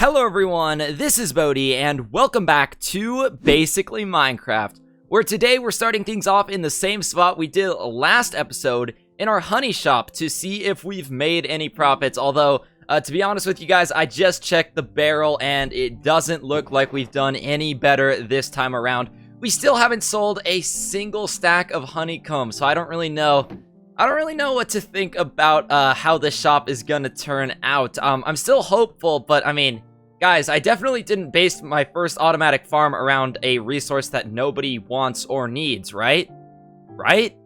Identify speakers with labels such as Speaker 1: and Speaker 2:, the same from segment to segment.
Speaker 1: Hello everyone, this is Bodhi, and welcome back to Basically Minecraft, where today we're starting things off in the same spot we did last episode, in our honey shop, to see if we've made any profits. Although, to be honest with you guys, I just checked the barrel, and it doesn't look like we've done any better this time around. We still haven't sold a single stack of honeycomb, so I don't really know what to think about how this shop is gonna turn out. I'm still hopeful, but I mean, guys, I definitely didn't base my first automatic farm around a resource that nobody wants or needs, right? Right?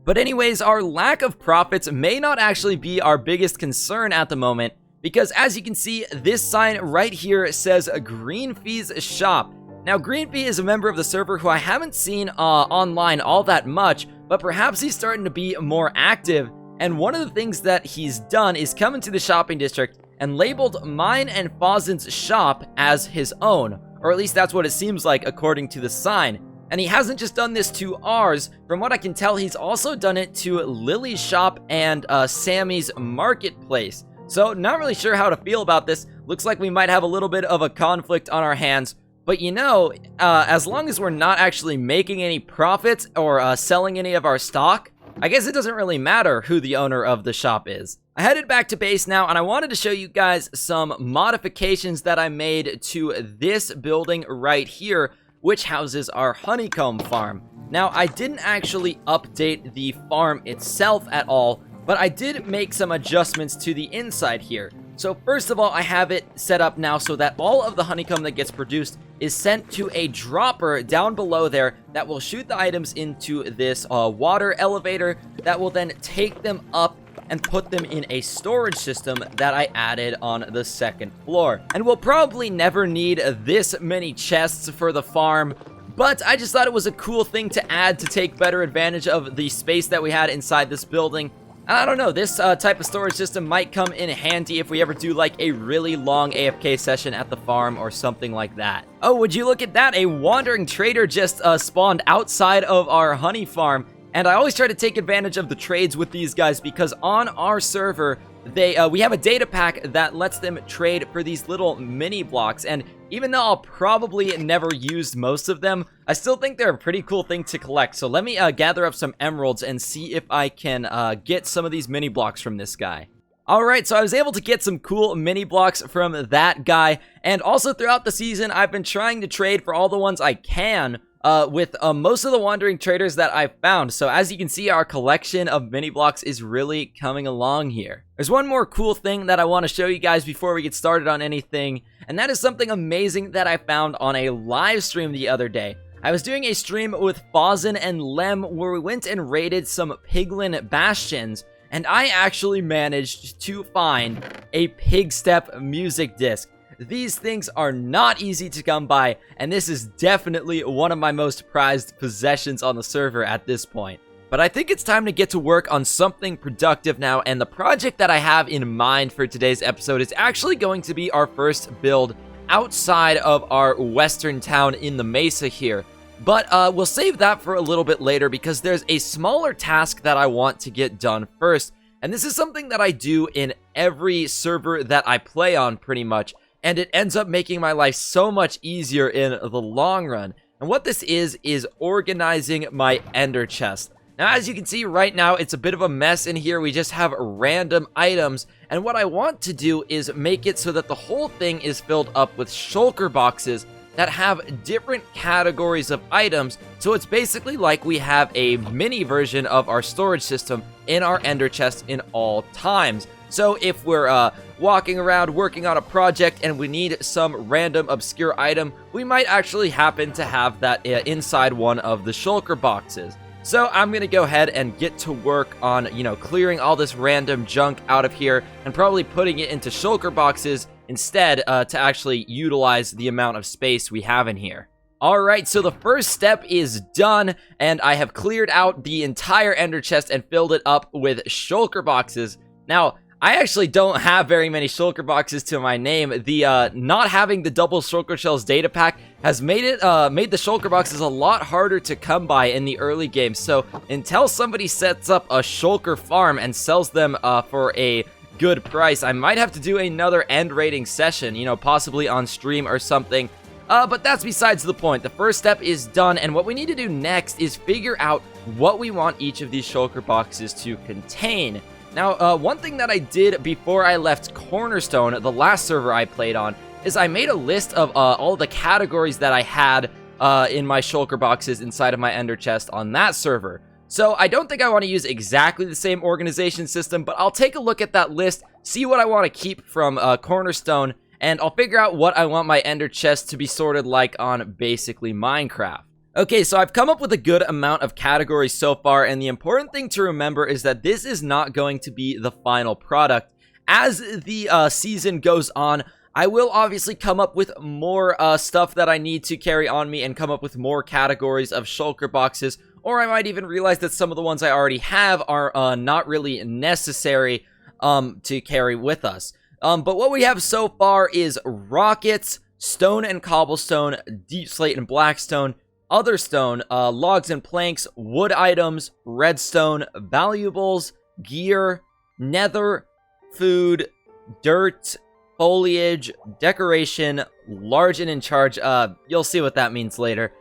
Speaker 1: But anyways, our lack of profits may not actually be our biggest concern at the moment, because as you can see, this sign right here says Greenfee's Shop. Now, Greenfee is a member of the server who I haven't seen online all that much, but perhaps he's starting to be more active, and one of the things that he's done is come into the shopping district and labeled mine and Fawzen's shop as his own, or at least that's what it seems like according to the sign. And he hasn't just done this to ours. From what I can tell, he's also done it to Lily's shop and Sammy's marketplace. So not really sure how to feel about this. Looks like we might have a little bit of a conflict on our hands. But you know, as long as we're not actually making any profits or selling any of our stock, I guess it doesn't really matter who the owner of the shop is. I headed back to base now, and I wanted to show you guys some modifications that I made to this building right here, which houses our honeycomb farm. Now, I didn't actually update the farm itself at all, but I did make some adjustments to the inside here. So first of all, I have it set up now so that all of the honeycomb that gets produced is sent to a dropper down below there that will shoot the items into this water elevator that will then take them up and put them in a storage system that I added on the second floor. And we'll probably never need this many chests for the farm, but I just thought it was a cool thing to add to take better advantage of the space that we had inside this building. I don't know, this type of storage system might come in handy if we ever do like a really long AFK session at the farm or something like that. Oh, would you look at that? A wandering trader just spawned outside of our honey farm. And I always try to take advantage of the trades with these guys because on our server, we have a data pack that lets them trade for these little mini blocks. And even though I'll probably never use most of them, I still think they're a pretty cool thing to collect. So let me gather up some emeralds and see if I can get some of these mini blocks from this guy. Alright, so I was able to get some cool mini blocks from that guy. And also throughout the season, I've been trying to trade for all the ones I can with most of the wandering traders that I've found. So as you can see, our collection of mini blocks is really coming along here. There's one more cool thing that I want to show you guys before we get started on anything, and that is something amazing that I found on a live stream the other day. I was doing a stream with Fawzen and Lem where we went and raided some piglin bastions, and I actually managed to find a pigstep music disc. These things are not easy to come by, and this is definitely one of my most prized possessions on the server at this point. But I think it's time to get to work on something productive now, and the project that I have in mind for today's episode is actually going to be our first build outside of our western town in the Mesa here. But we'll save that for a little bit later because there's a smaller task that I want to get done first. And this is something that I do in every server that I play on pretty much. And it ends up making my life so much easier in the long run. And what this is organizing my ender chest. Now, as you can see right now, it's a bit of a mess in here. We just have random items. And what I want to do is make it so that the whole thing is filled up with shulker boxes that have different categories of items. So it's basically like we have a mini version of our storage system in our ender chest in all times. So if we're walking around working on a project and we need some random obscure item, we might actually happen to have that inside one of the shulker boxes. So I'm going to go ahead and get to work on, clearing all this random junk out of here and probably putting it into shulker boxes instead to actually utilize the amount of space we have in here. Alright, so the first step is done, and I have cleared out the entire ender chest and filled it up with shulker boxes. Now, I actually don't have very many shulker boxes to my name. The not having the double shulker shells data pack has made the shulker boxes a lot harder to come by in the early game. So until somebody sets up a shulker farm and sells them for a good price. I might have to do another end rating session, you know, possibly on stream or something. But that's besides the point. The first step is done, and what we need to do next is figure out what we want each of these shulker boxes to contain. Now, one thing that I did before I left Cornerstone, the last server I played on, is I made a list of all the categories that I had in my shulker boxes inside of my ender chest on that server. So I don't think I want to use exactly the same organization system, but I'll take a look at that list, see what I want to keep from Cornerstone, and I'll figure out what I want my ender chest to be sorted like on basically Minecraft. Okay, so I've come up with a good amount of categories so far, and the important thing to remember is that this is not going to be the final product. As the season goes on, I will obviously come up with more stuff that I need to carry on me and come up with more categories of shulker boxes, or I might even realize that some of the ones I already have are not really necessary to carry with us. But what we have so far is rockets, stone and cobblestone, deep slate and blackstone, other stone, logs and planks, wood items, redstone, valuables, gear, nether, food, dirt, foliage, decoration, large and in charge, you'll see what that means later,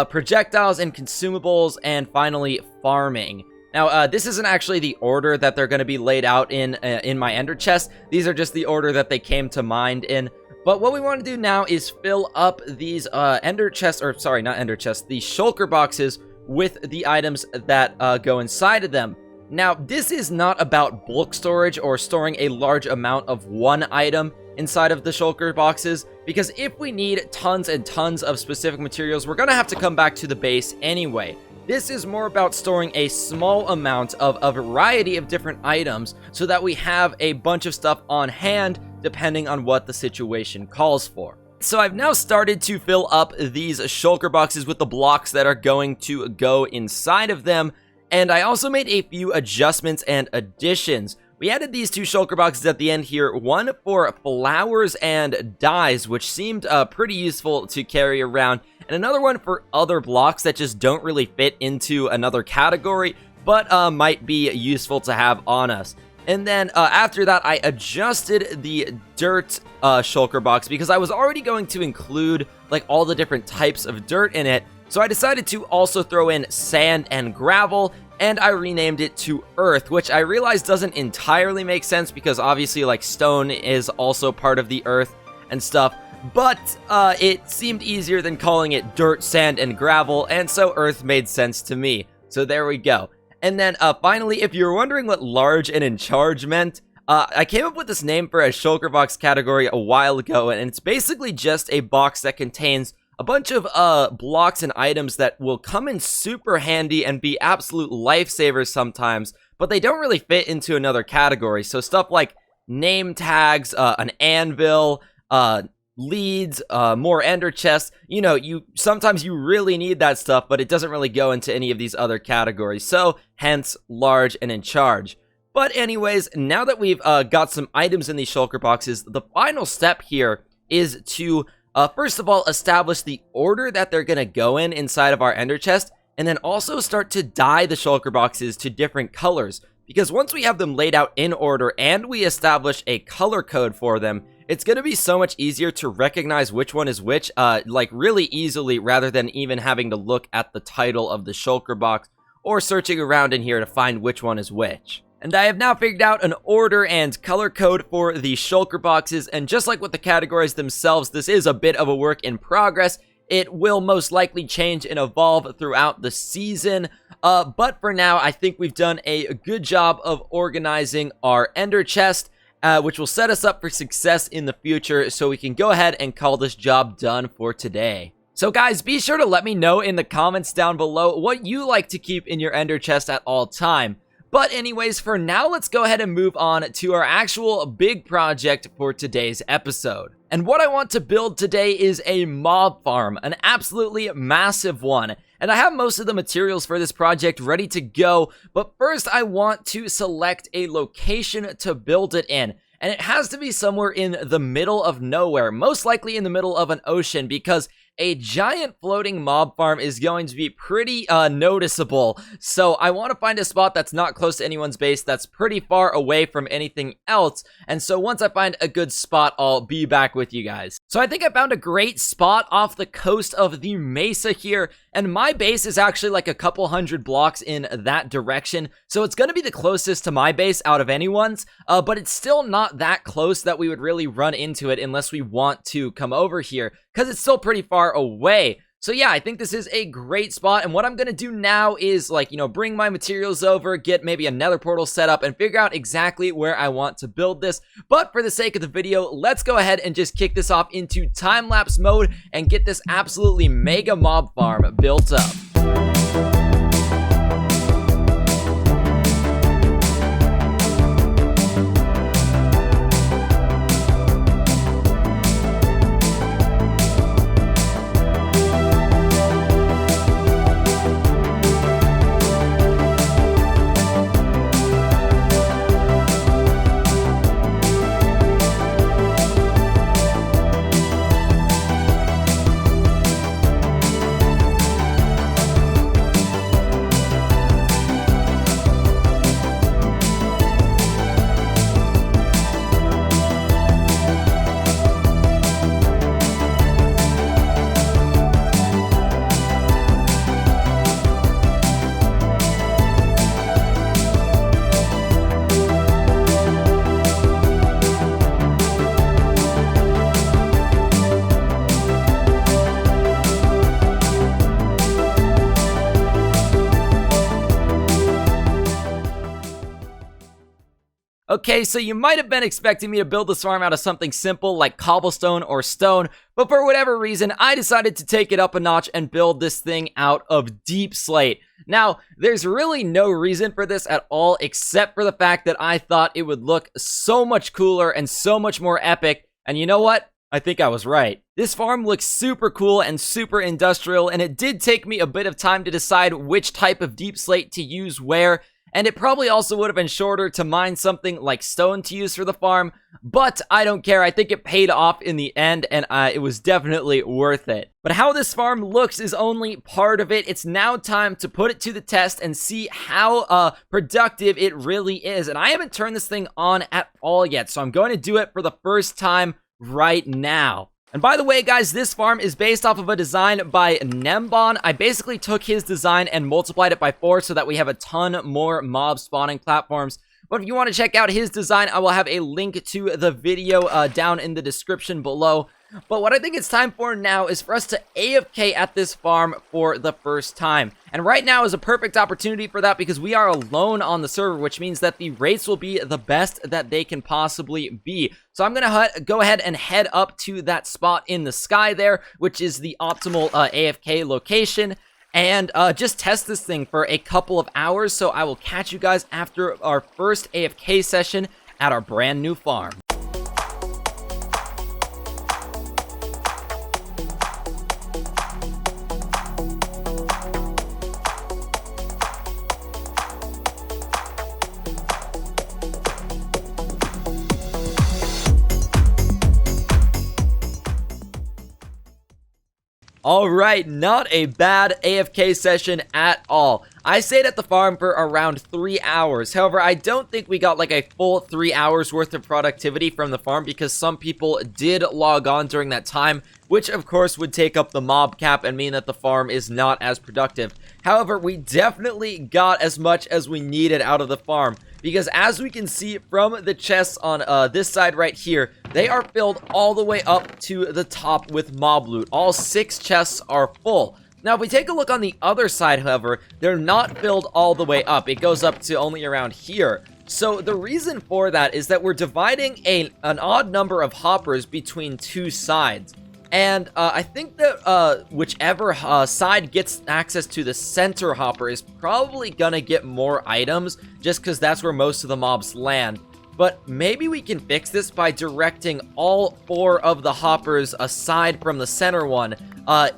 Speaker 1: projectiles and consumables, and finally farming. Now, this isn't actually the order that they're going to be laid out in my ender chest. These are just the order that they came to mind in. But what we want to do now is fill up these ender chests, or sorry, not ender chests, the shulker boxes with the items that go inside of them. Now, this is not about bulk storage or storing a large amount of one item inside of the shulker boxes, because if we need tons and tons of specific materials, we're going to have to come back to the base anyway. This is more about storing a small amount of a variety of different items so that we have a bunch of stuff on hand depending on what the situation calls for. So I've now started to fill up these shulker boxes with the blocks that are going to go inside of them, and I also made a few adjustments and additions. We added these two shulker boxes at the end here, one for flowers and dyes, which seemed pretty useful to carry around, and another one for other blocks that just don't really fit into another category, but might be useful to have on us. And then after that, I adjusted the dirt shulker box because I was already going to include like all the different types of dirt in it. So I decided to also throw in sand and gravel, and I renamed it to earth, which I realized doesn't entirely make sense because obviously like stone is also part of the earth and stuff. But it seemed easier than calling it dirt, sand, and gravel, and so earth made sense to me. So there we go. And then finally, if you're wondering what large and in charge meant, I came up with this name for a shulker box category a while ago, and it's basically just a box that contains a bunch of blocks and items that will come in super handy and be absolute lifesavers sometimes, but they don't really fit into another category. So stuff like name tags, an anvil, leads, more ender chests, you know, sometimes you really need that stuff, but it doesn't really go into any of these other categories, so hence large and in charge. But anyways, now that we've got some items in these shulker boxes, the final step here is to first of all establish the order that they're gonna go in inside of our ender chest, and then also start to dye the shulker boxes to different colors, because once we have them laid out in order and we establish a color code for them, it's going to be so much easier to recognize which one is which, like really easily, rather than even having to look at the title of the shulker box or searching around in here to find which one is which. And I have now figured out an order and color code for the shulker boxes, and just like with the categories themselves, this is a bit of a work in progress. It will most likely change and evolve throughout the season, but for now, I think we've done a good job of organizing our ender chest, which will set us up for success in the future, so we can go ahead and call this job done for today. So guys, be sure to let me know in the comments down below what you like to keep in your ender chest at all time. But anyways, for now, let's go ahead and move on to our actual big project for today's episode. And what I want to build today is a mob farm, an absolutely massive one. And I have most of the materials for this project ready to go, but first I want to select a location to build it in. And it has to be somewhere in the middle of nowhere, most likely in the middle of an ocean, because a giant floating mob farm is going to be pretty noticeable. So I want to find a spot that's not close to anyone's base, that's pretty far away from anything else. And so once I find a good spot, I'll be back with you guys. So I think I found a great spot off the coast of the mesa here, and my base is actually like a couple hundred blocks in that direction. So it's going to be the closest to my base out of anyone's, but it's still not that close that we would really run into it unless we want to come over here, because it's still pretty far away. So yeah, I think this is a great spot, and what I'm gonna do now is, like, bring my materials over, get maybe a nether portal set up, and figure out exactly where I want to build this. But for the sake of the video, let's go ahead and just kick this off into time-lapse mode and get this absolutely mega mob farm built up. Okay, so you might have been expecting me to build this farm out of something simple like cobblestone or stone, but for whatever reason, I decided to take it up a notch and build this thing out of deep slate. Now, there's really no reason for this at all, except for the fact that I thought it would look so much cooler and so much more epic, and you know what? I think I was right. This farm looks super cool and super industrial, and it did take me a bit of time to decide which type of deep slate to use where. And it probably also would have been shorter to mine something like stone to use for the farm, but I don't care. I think it paid off in the end, and it was definitely worth it. But how this farm looks is only part of it. It's now time to put it to the test and see how productive it really is. And I haven't turned this thing on at all yet, so I'm going to do it for the first time right now. And by the way, guys, this farm is based off of a design by Nembon. I basically took his design and multiplied it by 4 so that we have a ton more mob spawning platforms. But if you want to check out his design, I will have a link to the video down in the description below. But what I think it's time for now is for us to AFK at this farm for the first time. And right now is a perfect opportunity for that because we are alone on the server, which means that the rates will be the best that they can possibly be. So I'm going to go ahead and head up to that spot in the sky there, which is the optimal AFK location. And just test this thing for a couple of hours. So I will catch you guys after our first AFK session at our brand new farm. Alright, not a bad AFK session at all. I stayed at the farm for around 3 hours. However, I don't think we got like a full 3 hours worth of productivity from the farm because some people did log on during that time, which of course would take up the mob cap and mean that the farm is not as productive. However, we definitely got as much as we needed out of the farm, because as we can see from the chests on this side right here, they are filled all the way up to the top with mob loot. All 6 chests are full. Now, if we take a look on the other side, however, they're not filled all the way up. It goes up to only around here. So the reason for that is that we're dividing an odd number of hoppers between 2 sides. And I think that whichever side gets access to the center hopper is probably gonna get more items, just because that's where most of the mobs land. But maybe we can fix this by directing all 4 of the hoppers aside from the center one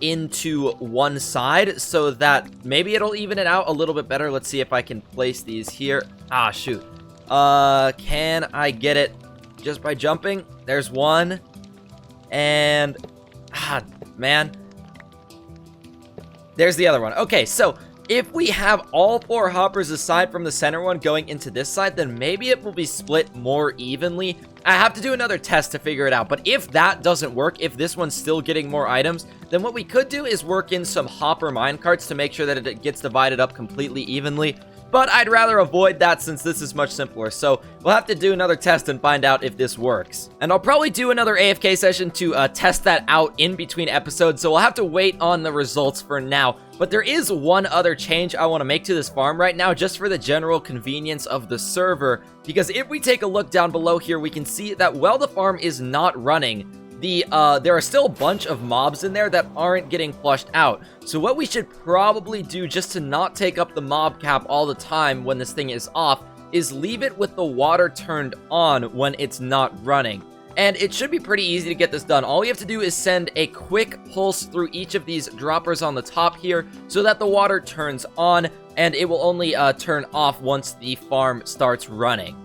Speaker 1: into one side, so that maybe it'll even it out a little bit better. Let's see if I can place these here. Ah, shoot. Can I get it just by jumping? There's one. And man, there's the other one. Okay, so if we have all 4 hoppers aside from the center one going into this side, then maybe it will be split more evenly. I have to do another test to figure it out, but if that doesn't work, if this one's still getting more items, then what we could do is work in some hopper minecarts to make sure that it gets divided up completely evenly. But I'd rather avoid that since this is much simpler, so we'll have to do another test and find out if this works. And I'll probably do another AFK session to test that out in between episodes, so we'll have to wait on the results for now. But there is one other change I want to make to this farm right now, just for the general convenience of the server, because if we take a look down below here, we can see that while the farm is not running, there are still a bunch of mobs in there that aren't getting flushed out. So what we should probably do, just to not take up the mob cap all the time when this thing is off, is leave it with the water turned on when it's not running. And it should be pretty easy to get this done. All we have to do is send a quick pulse through each of these droppers on the top here so that the water turns on, and it will only turn off once the farm starts running.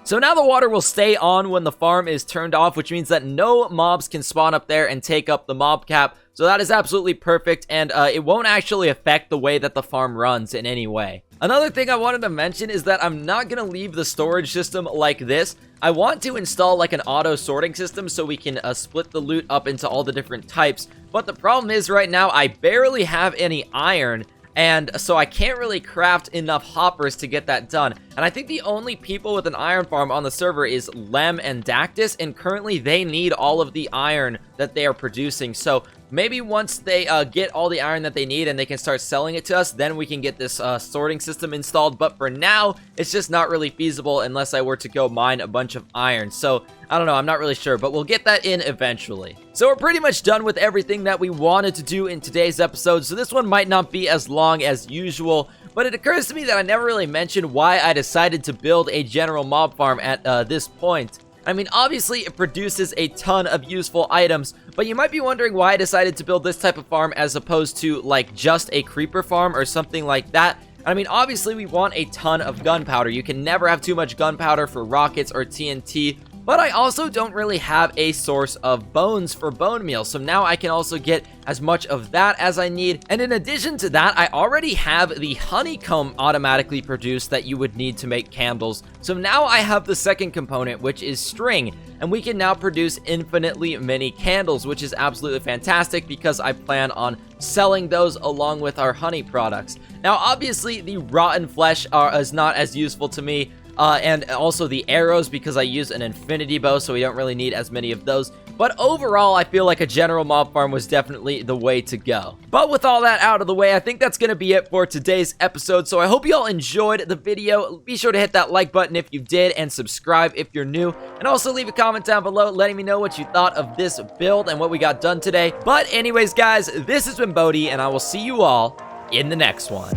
Speaker 1: So now the water will stay on when the farm is turned off, which means that no mobs can spawn up there and take up the mob cap. So that is absolutely perfect, and it won't actually affect the way that the farm runs in any way. Another thing I wanted to mention is that I'm not going to leave the storage system like this. I want to install like an auto sorting system so we can split the loot up into all the different types. But the problem is right now I barely have any iron, and so I can't really craft enough hoppers to get that done. And I think the only people with an iron farm on the server is Lem and Dactus, and currently they need all of the iron that they are producing. So maybe once they get all the iron that they need and they can start selling it to us, then we can get this sorting system installed. But for now, it's just not really feasible unless I were to go mine a bunch of iron. So I don't know, I'm not really sure, but we'll get that in eventually. So we're pretty much done with everything that we wanted to do in today's episode, so this one might not be as long as usual, but it occurs to me that I never really mentioned why I decided to build a general mob farm at this point. I mean, obviously it produces a ton of useful items, but you might be wondering why I decided to build this type of farm as opposed to like just a creeper farm or something like that. I mean, obviously we want a ton of gunpowder. You can never have too much gunpowder for rockets or TNT. But I also don't really have a source of bones for bone meal, so now I can also get as much of that as I need. And in addition to that, I already have the honeycomb automatically produced that you would need to make candles. So now I have the second component, which is string, and we can now produce infinitely many candles, which is absolutely fantastic because I plan on selling those along with our honey products. Now, obviously, the rotten flesh is not as useful to me. And also the arrows, because I use an infinity bow, so we don't really need as many of those. But overall, I feel like a general mob farm was definitely the way to go. But with all that out of the way, I think that's going to be it for today's episode. So I hope you all enjoyed the video. Be sure to hit that like button if you did, and subscribe if you're new. And also leave a comment down below letting me know what you thought of this build and what we got done today. But anyways, guys, this has been Bodhi, and I will see you all in the next one.